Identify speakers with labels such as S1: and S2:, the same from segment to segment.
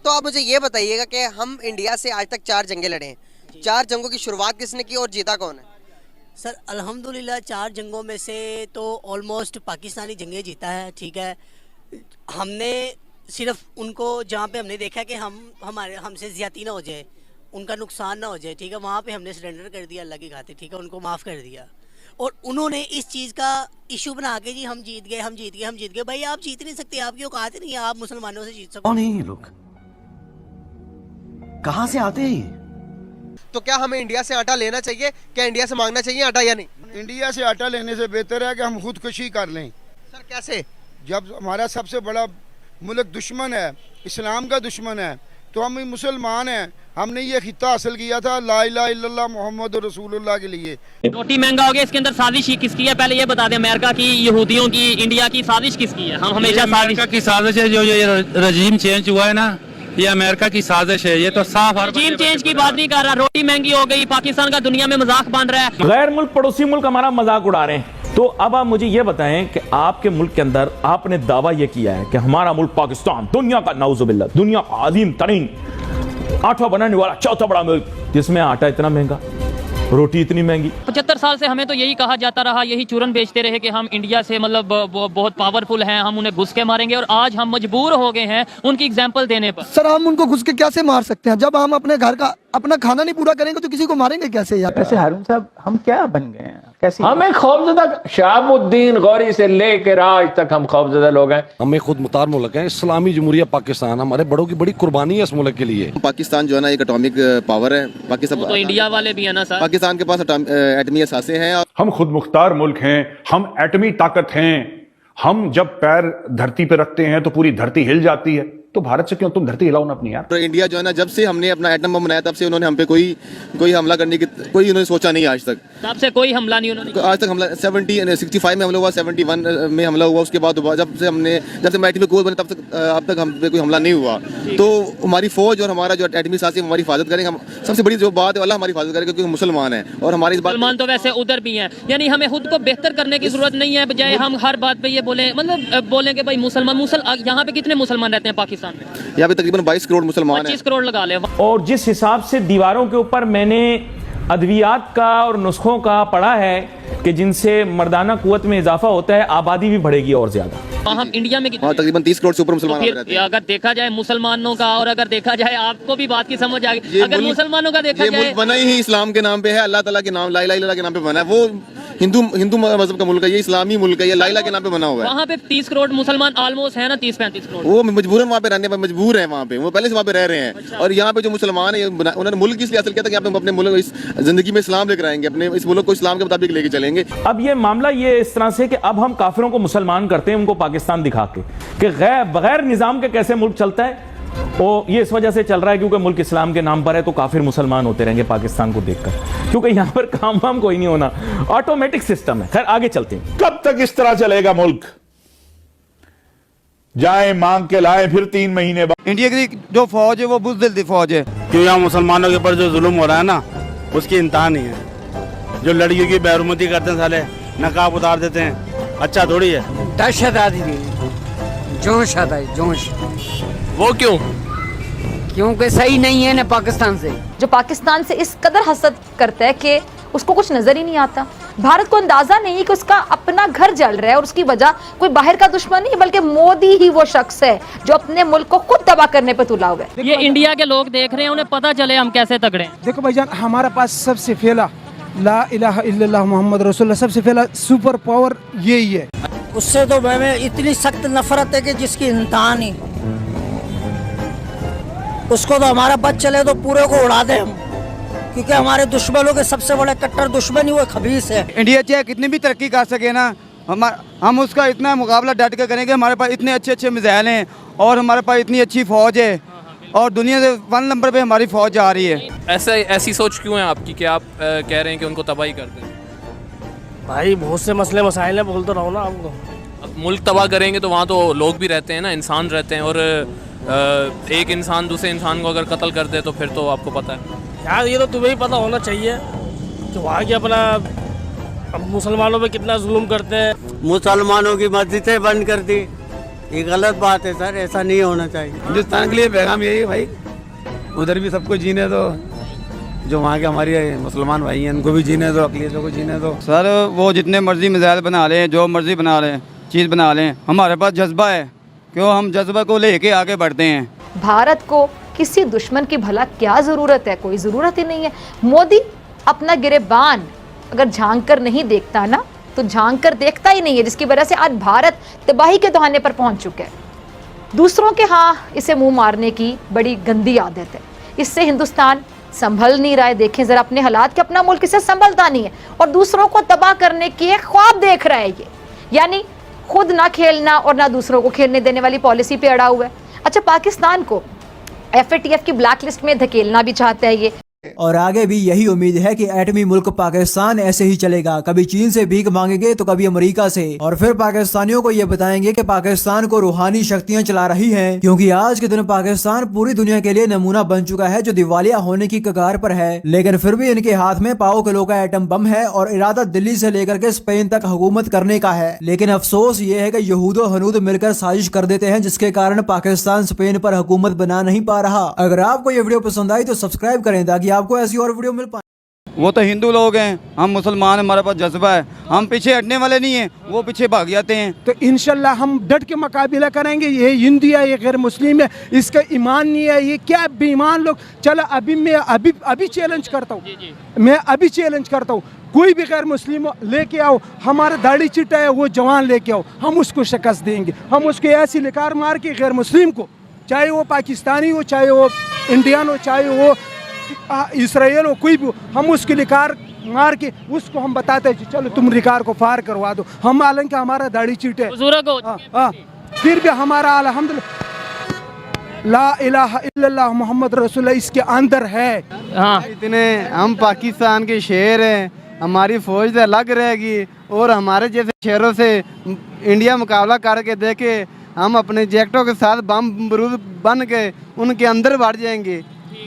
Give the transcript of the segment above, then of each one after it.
S1: तो आप मुझे ये बताइएगा कि हम इंडिया से आज तक 4 जंगें लड़े हैं, 4 जंगों की शुरुआत किसने की और जीता कौन है?
S2: सर अल्हम्दुलिल्लाह 4 जंगों में से तो ऑलमोस्ट पाकिस्तानी जंगें जीता है, ठीक है। हमने सिर्फ उनको जहाँ पे हमने देखा कि हमसे ज़्यादती ना हो जाए, उनका नुकसान ना हो जाए, ठीक है, वहाँ पे हमने सरेंडर कर दिया अल्लाह की खातिर, ठीक है, उनको माफ़ कर दिया। और उन्होंने इस चीज़ का इशू बना के जी हम जीत गए। भाई आप जीत नहीं सकते, आपकी औकात नहीं है, आप मुसलमानों से जीत सकते।
S3: कौन है ये लोग, कहाँ से आते हैं?
S1: तो क्या हमें इंडिया से आटा लेना चाहिए, क्या इंडिया से मांगना चाहिए आटा या नहीं?
S4: इंडिया से आटा लेने से बेहतर है कि हम खुदकुशी कर लें।
S1: सर कैसे?
S4: जब हमारा सबसे बड़ा मुल्क दुश्मन है, इस्लाम का दुश्मन है, तो हम मुसलमान हैं, हमने ये खिता हासिल किया था ला इलाहा इल्लल्लाह मोहम्मद रसूलुल्लाह के लिए।
S5: रोटी महंगा हो गया, इसके अंदर साजिश किसकी है? पहले ये बता दें, अमेरिका की, यहूदियों की, इंडिया की साजिश किसकी है? हम हमेशा
S6: अमेरिका की साजिश है। जो ये रजीम चेंज हुआ है ना, ये अमेरिका की साजिश है। ये तो साफ
S5: रजीम चेंज की बात नहीं कर रहा, रोटी महंगी हो गई, पाकिस्तान का दुनिया में मजाक बन रहा है।
S7: गैर मुल्क, पड़ोसी मुल्क हमारा मजाक उड़ा रहे हैं। तो अब आप मुझे ये बताएं कि आपके मुल्क के अंदर आपने दावा यह किया है कि हमारा मुल्क पाकिस्तान दुनिया का नाउजुबिल्लाह, दुनिया का अजीम तरीन आटा बनाने वाला चौथा बड़ा मुल्क, जिसमें आटा इतना महंगा, रोटी इतनी महंगी।
S5: 75 साल से हमें तो यही कहा जाता रहा, यही चूरन बेचते रहे कि हम इंडिया से मतलब बहुत पावरफुल हैं, हम उन्हें घुस के मारेंगे, और आज हम मजबूर हो गए हैं उनकी एग्जाम्पल देने पर।
S8: सर हम उनको घुस के कैसे मार सकते हैं? जब हम अपने घर का अपना खाना नहीं पूरा करेंगे तो किसी को मारेंगे कैसे यार?
S9: वैसे हारून साहब हम क्या बन गए हैं? कैसे
S10: हमें खौफजदा, शहाबुद्दीन गौरी से लेकर आज तक हम खौफजदा लोग हैं।
S3: हमें खुद मुख्तार मुल्क है, इस्लामी जमहूरिया पाकिस्तान, हमारे बड़ों की बड़ी कुर्बानी है इस मुल्क के लिए।
S11: पाकिस्तान जो है ना एक एटॉमिक पावर है, पाकिस्तान
S5: तो इंडिया वाले भी है ना सर,
S11: पाकिस्तान के पास एटमी असासे हैं।
S12: हम खुद मुख्तार मुल्क हैं, हम एटमी ताकत हैं। हम जब पैर धरती पे रखते हैं तो पूरी धरती हिल जाती है। तो भारत से क्यों तुम धरती हिलाओ ना अपनी यार।
S11: तो इंडिया जो है ना, जब से हमने अपना एटम बम बनाया तब से उन्होंने हम पे कोई हमला करने की कोई उन्होंने सोचा नहीं आज तक।
S5: तब से कोई हमला नहीं उन्होंने,
S11: आज तक हमला 65 में हमला हुआ, 71 में हमला हुआ, उसके बाद जब से एटमी कोर बने तब तक अब तक हम पे कोई हमला नहीं हुआ। तो हमारी फौज और हमारा जो एटमी साथी हमारी हिफाजत करेंगे। हम सबसे बड़ी जो बात है अल्लाह हमारी हिफाजत करेगा, क्योंकि मुसलमान है और हमारी
S5: मुसलमान तो वैसे उधर भी हैं। यानी हमें खुद को बेहतर करने की जरूरत नहीं है, बजाय हम हर बात पे ये बोले, मतलब बोले कि भाई मुसलमान यहाँ पे कितने मुसलमान रहते हैं पाकिस्तान में?
S11: यहाँ पे तकरीबन 22 करोड़ मुसलमान हैं।
S5: 25 करोड़ लगा ले।
S7: और जिस हिसाब से दीवारों के ऊपर मैंने अद्वियात का और नुस्खों का पढ़ा है कि जिनसे मर्दाना कुव्वत में इजाफा होता है, आबादी भी बढ़ेगी और ज्यादा।
S5: हम इंडिया में
S11: तकरीबन 30 करोड़ से ऊपर मुसलमान रहते हैं।
S5: अगर देखा जाए मुसलमानों का, और अगर देखा जाए, आपको भी बात की समझ आ गई, अगर मुसलमानों का देखा जाए,
S11: बना ही इस्लाम के नाम पे है, अल्लाह ताला के नाम ला इलाहा इल्लल्लाह के नाम पे बना है। वो हिंदू मजहब का मुल्क है, ये इस्लामी मुल्क है, ये ला इलाहा के नाम पे बना हुआ है।
S5: वहाँ पे 30 करोड़ मुसलमान ऑलमोस्ट है ना, 30-35 करोड़।
S11: वो मजबूरन वहाँ पे रहने पर मजबूर है, वहाँ पे वो पहले से वहाँ पे रह रहे हैं। अच्छा। और यहाँ पे जो मुसलमान है उन्होंने मुल्क इसलिए हासिल किया था कि आप अपने मुल्क इस जिंदगी में इस्लाम लेकर आएंगे, अपने इस मुल्क को इस्लाम के मुताबिक लेके चलेंगे।
S7: अब ये मामला ये इस तरह से कि अब हम काफिरों को मुसलमान करते हैं, उनको पाकिस्तान दिखा के कि बगैर निजाम के कैसे मुल्क चलता है। और ये इस वजह से चल रहा है क्योंकि मुल्क इस्लाम के नाम पर है, तो काफिर मुसलमान होते रहेंगे पाकिस्तान को देखकर, क्योंकि यहां पर काम वाम कोई नहीं होना, ऑटोमेटिक सिस्टम है। खैर आगे चलते हैं।
S12: कब तक इस तरह चलेगा मुल्क? जाए मांग के लाए, फिर 3 महीने बाद।
S4: इंडिया की जो फौज है वो बुज़दिल फौज है,
S6: कि यहाँ मुसलमानों के ऊपर जो जुल्म हो रहा है ना, उसकी इंतहा नहीं है। जो लड़कियों की बेहरमती करते हैं, साले नकाब उतार देते हैं, अच्छा थोड़ी है।
S2: दहशत आती है, जोश आता है, जोश।
S10: वो क्यों?
S2: क्योंकि सही नहीं है ना पाकिस्तान से।
S13: जो पाकिस्तान से इस कदर हसद करता है कि उसको कुछ नजर ही नहीं आता। भारत को अंदाजा नहीं कि उसका अपना घर जल रहा है और उसकी वजह कोई बाहर का दुश्मन नहीं, बल्कि मोदी ही वो शख्स है जो अपने मुल्क को खुद तबाह करने पर तुला हुआ है।
S5: ये इंडिया के लोग देख रहे हैं, उन्हें पता चले हम कैसे तगड़े हैं।
S8: देखो भाईजान, हमारा पास सबसे फैला ला इलाहा इल्लल्लाह मोहम्मद रसूलुल्लाह, सबसे पहला सुपर पावर यही है।
S2: उससे तो मैं इतनी सख्त नफरत है कि जिसकी इंतहा नहीं। उसको तो हमारा बच चले तो पूरे को उड़ा दे हम, क्योंकि हमारे दुश्मनों के सबसे बड़े कट्टर दुश्मन ही वो खबीस है।
S4: इंडिया चाहे कितनी भी तरक्की कर सके ना, हम उसका इतना मुकाबला डट कर करेंगे। हमारे पास इतने अच्छे मिसाइल हैं और हमारे पास इतनी अच्छी फौज है, और दुनिया से 1 नंबर पे हमारी फौज जा रही है।
S10: ऐसी सोच क्यों है आपकी कि आप कह रहे हैं कि उनको तबाही कर दें?
S2: भाई बहुत से मसले मसाइल हैं, बोल तो रहा हूँ ना आपको।
S10: अब मुल्क तबाह करेंगे तो वहाँ तो लोग भी रहते हैं ना, इंसान रहते हैं, और एक इंसान दूसरे इंसान को अगर कत्ल कर दे तो फिर तो आपको पता है
S2: यार, ये तो तुम्हें ही पता होना चाहिए कि वहाँ की अपना मुसलमानों पे कितना जुल्म करते हैं।
S9: मुसलमानों की मस्जिदें बंद कर दी,
S6: ये गलत बात है सर, ऐसा नहीं होना चाहिए। हिंदुस्तान के लिए पैगाम यही है भाई, उधर भी सबको जीने दो, जो वहाँ के हमारे मुसलमान भाई हैं उनको भी जीने दो, अक़लियतों को जीने दो।
S4: सर वो जितने मर्जी मिसाइल बना लें, जो मर्जी बना लें, चीज़ बना लें, हमारे पास जज्बा है, क्यों हम जज्बा को लेके आगे बढ़ते हैं।
S13: भारत को किसी दुश्मन की भला क्या ज़रूरत है? कोई ज़रूरत ही नहीं है। मोदी अपना गिरेबान अगर झांक कर नहीं देखता ना, तो झांक कर देखता ही नहीं है, जिसकी वजह से आज भारत तबाही के दहाने पर पहुंच चुका है। दूसरों के इसे मुंह मारने की बड़ी गंदी आदत है। इससे हिंदुस्तान संभल नहीं रहा है। देखें जरा अपने हालात कि अपना मुल्क इससे संभलता नहीं है और दूसरों को तबाह करने के एक ख्वाब देख रहा है ये, यानी खुद ना खेलना और ना दूसरों को खेलने देने वाली पॉलिसी पे अड़ा हुआ है। अच्छा, पाकिस्तान को FATF की ब्लैक लिस्ट में धकेलना भी चाहता है ये।
S14: और आगे भी यही उम्मीद है कि एटमी मुल्क पाकिस्तान ऐसे ही चलेगा, कभी चीन से भीख मांगेंगे तो कभी अमेरिका से, और फिर पाकिस्तानियों को ये बताएंगे कि पाकिस्तान को रूहानी शक्तियां चला रही हैं, क्योंकि आज के दिन पाकिस्तान पूरी दुनिया के लिए नमूना बन चुका है जो दिवालिया होने की कगार पर है। लेकिन फिर भी इनके हाथ में पाओ किलो का एटम बम है और इरादा दिल्ली से लेकर के स्पेन तक हुकूमत करने का है। लेकिन अफसोस ये है कि यहूदो हनूद मिलकर साजिश कर देते हैं, जिसके कारण पाकिस्तान स्पेन पर हुकूमत बना नहीं पा रहा। अगर आपको ये वीडियो पसंद आई तो सब्सक्राइब करें ताकि आपको ऐसी और वीडियो मिल पाए।
S4: वो तो हिंदू लोग हैं, हम मुसलमान, हमारे पास जज्बा है, हम पीछे हटने वाले नहीं हैं, वो पीछे भाग जाते हैं।
S8: तो इंशाल्लाह हम डट के मुकाबला करेंगे। ये हिंदू है, ये गैर मुस्लिम है, इसका ईमान नहीं है, ये क्या बेईमान लोग। चलो अभी मैं अभी चैलेंज करता हूँ, मैं अभी चैलेंज करता हूँ, कोई भी गैर मुस्लिम लेके आओ, हमारा दाढ़ी चिट्टा है वो जवान लेके आओ, हम उसको शिकस्त देंगे। हम उसको ऐसी लिकार मार के गैर मुस्लिम को, चाहे वो पाकिस्तानी हो, चाहे वो इंडियन हो, चाहे वो इसराइल हो, कोई भी, हम उसकी लिकार मार के उसको हम बताते हैं चलो तुम रिकार को फार करवा दो। हम हालांकि हमारा दाढ़ी चीट है, फिर भी हमारा अल्हम्दुलिल्लाह ला इलाहा इल्लल्लाह मोहम्मद रसूलुल्लाह इसके अंदर है।
S6: इतने हम पाकिस्तान के शेर हैं, हमारी फौज से अलग रहेगी और हमारे जैसे शेरों से इंडिया मुकाबला करके देखे, हम अपने जैकेटों के साथ बम बरूद बन के उनके अंदर बढ़ जाएंगे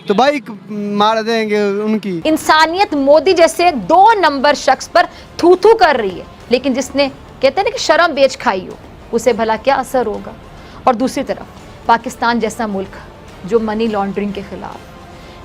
S6: तो भाई मार देंगे उनकी।
S13: इंसानियत मोदी जैसे 2 नंबर शख्स पर थू थू कर रही है, लेकिन जिसने कहते हैं ना कि शर्म बेच खाई हो, उसे भला क्या असर होगा। और दूसरी तरफ पाकिस्तान जैसा मुल्क जो मनी लॉन्ड्रिंग के खिलाफ,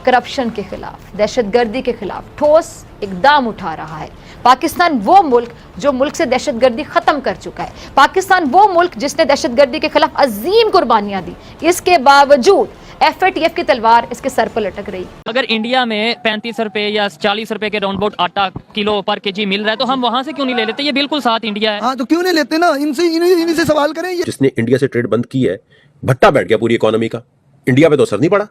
S13: करप्शन के खिलाफ, दहशतगर्दी के खिलाफ ठोस इकदाम उठा रहा है। पाकिस्तान वो मुल्क जो मुल्क से दहशतगर्दी ख़त्म कर चुका है। पाकिस्तान वो मुल्क जिसने दहशतगर्दी के खिलाफ अजीम कुर्बानियां दी, इसके बावजूद FATF की तलवार इसके सर पर लटक रही।
S5: अगर इंडिया में 35 रुपए या 40 रुपए के राउंड अबाउट आटा किलो पर केजी मिल रहा है तो हम वहाँ से क्यों नहीं ले लेते? ये बिल्कुल साथ इंडिया है।
S14: हाँ, तो क्यों नहीं लेते ना, इन्हीं से सवाल करें।
S15: जिसने इंडिया से ट्रेड बंद की है, भट्टा बैठ गया पूरी इकोनॉमी का। इंडिया पे तो असर नहीं पड़ा।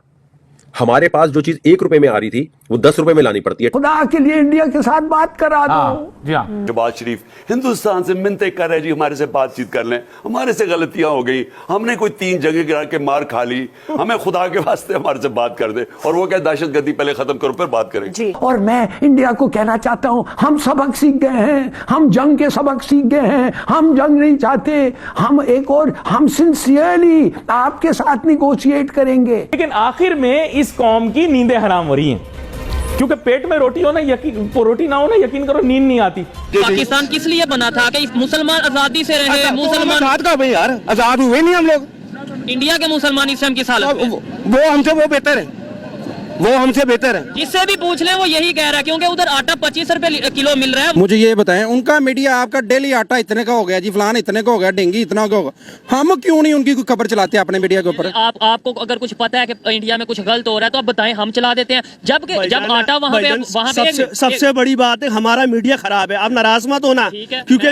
S15: हमारे पास जो चीज 1 रुपए में आ रही थी वो 10 रुपए में लानी पड़ती है।
S14: खुदा के लिए इंडिया के साथ बात करा दो।
S6: शहबाज शरीफ हिंदुस्तान से मिन्नतें कर रहे जी, हमारे से बातचीत कर लें, हमारे से गलतियां हो गई, हमने कोई 3 जगह गिरा के मार खा ली, हमें खुदा के वास्ते हमारे से बात कर दे। और वो क्या दहशतगर्दी पहले खत्म करो फिर बात करेंगे।
S14: और मैं इंडिया को कहना चाहता हूं, हम सबक सीख गए हैं, हम जंग के सबक सीख गए हैं, हम जंग नहीं चाहते, हम सिंसियरली आपके साथ निगोशिएट करेंगे।
S7: लेकिन आखिर में इस कौम की नींदें हराम हो रही हैं, क्योंकि पेट में रोटी हो ना, रोटी ना हो ना, यकीन करो नींद नहीं आती।
S5: पाकिस्तान किस लिए बना था कि मुसलमान आजादी से रहे? मुसलमान
S6: यार आजाद हुए नहीं हम लोग।
S5: इंडिया के मुसलमान इस टाइम की हालत में?
S6: वो हमसे वो बेहतर है, वो हमसे बेहतर है।
S5: जिससे भी पूछ ले वो यही कह रहा है, क्योंकि उधर आटा 25 रुपए किलो मिल रहा है।
S6: मुझे ये बताएं, उनका मीडिया आपका डेली आटा इतने का हो गया जी, फलान इतने का हो गया, डेंगी इतना का होगा, हम क्यों नहीं उनकी कोई खबर चलाते अपने मीडिया के ऊपर?
S5: आपको अगर कुछ पता है कि इंडिया में कुछ गलत हो रहा है तो आप बताएं, हम चला देते हैं। जब आटा वहाँ पे
S6: सबसे बड़ी बात है हमारा मीडिया खराब है। आप नाराज मत होना, क्योंकि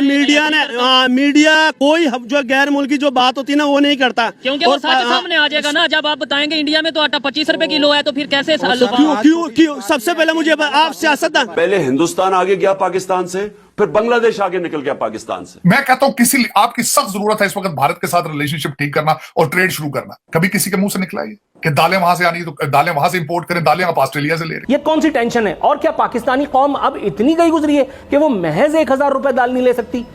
S6: मीडिया कोई जो गैर मुल्की जो बात होती है ना वो नहीं करता,
S5: क्योंकि वो सच सामने आ जाएगा ना। जब आप बताएंगे इंडिया में तो आटा 25 रुपए किलो है, तो फिर कैसे?
S6: क्यों? सबसे पहले मुझे आप सियासतदान, पहले हिंदुस्तान आगे गया पाकिस्तान से, फिर बांग्लादेश आगे निकल गया पाकिस्तान से।
S12: मैं कहता हूं किसी आपकी सख्त जरूरत है इस वक्त भारत के साथ रिलेशनशिप ठीक करना और ट्रेड शुरू करना। कभी किसी के मुंह से निकला है कि दालें वहां से आनी तो दालें वहां से इंपोर्ट करें, दालें आप ऑस्ट्रेलिया से ले रहे।
S14: ये कौन सी टेंशन है? और क्या पाकिस्तानी कौम अब इतनी गई गुजरी है कि वो महज 1000 रुपए दाल नहीं ले सकती?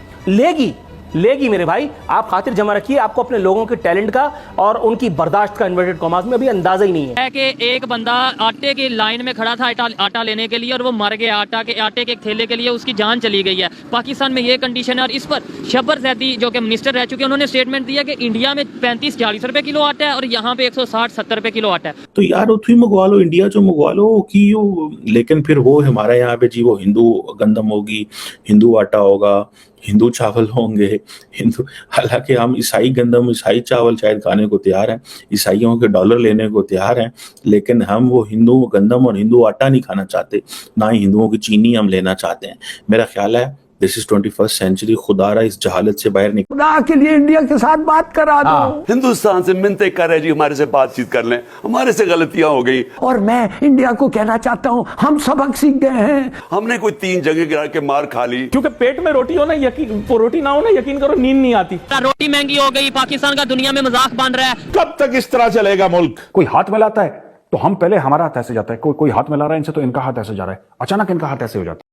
S9: लेगी मेरे भाई। आप खातिर जमा रखिए, आपको अपने लोगों के टैलेंट का और उनकी बर्दाश्त का इन्वर्टेड कॉमास में अभी अंदाजा ही नहीं है।
S5: कि एक बंदा आटे की लाइन में खड़ा था आटा लेने के लिए और वो मर गया आटे के थैले के लिए, उसकी जान चली गई है। पाकिस्तान में ये कंडीशन है और इस पर शब्बर जैदी जो कि मिनिस्टर रह चुके हैं, उन्होंने स्टेटमेंट दिया कि इंडिया में 35-40 रुपए किलो आटा है और यहाँ पे 160-70 रुपए किलो आटा है।
S16: तो यार उथी मंगवा लो, इंडिया जो मंगवा लो कि लेकिन फिर वो हमारे यहाँ पे जी वो हिंदू गंदम होगी, हिंदू आटा होगा, हिंदू चावल होंगे, हिंदू, हालांकि हम ईसाई गंदम ईसाई चावल शायद खाने को तैयार हैं, ईसाइयों के डॉलर लेने को तैयार हैं, लेकिन हम वो हिंदू गंदम और हिंदू आटा नहीं खाना चाहते, ना ही हिंदुओं की चीनी हम लेना चाहते हैं। मेरा ख्याल है दिस इज 21st सेंचुरी। खुदारा इस जहालत से बाहर निकल,
S17: खुदा के लिए इंडिया के साथ बात करा दो।
S18: हिंदुस्तान से मिन्नतें कर रहे जी हमारे से बातचीत कर लें, हमारे से गलतियां हो गई।
S17: और मैं इंडिया को कहना चाहता हूँ हम सबक सीख गए हैं।
S18: हमने कोई 3 जगह गिरा के मार खा ली,
S7: क्योंकि पेट में रोटी हो ना, रोटी ना हो ना, यकीन करो नींद नहीं आती।
S5: रोटी महंगी हो गई, पाकिस्तान का दुनिया में मजाक बन रहा है।
S16: कब तक इस तरह चलेगा मुल्क?
S19: कोई हाथ मिलाता है तो हम पहले हमारा हाथ ऐसे जाता है, कोई हाथ मिला रहा है इनसे तो इनका हाथ ऐसे जा रहा है, अचानक इनका हाथ ऐसे हो जाता है।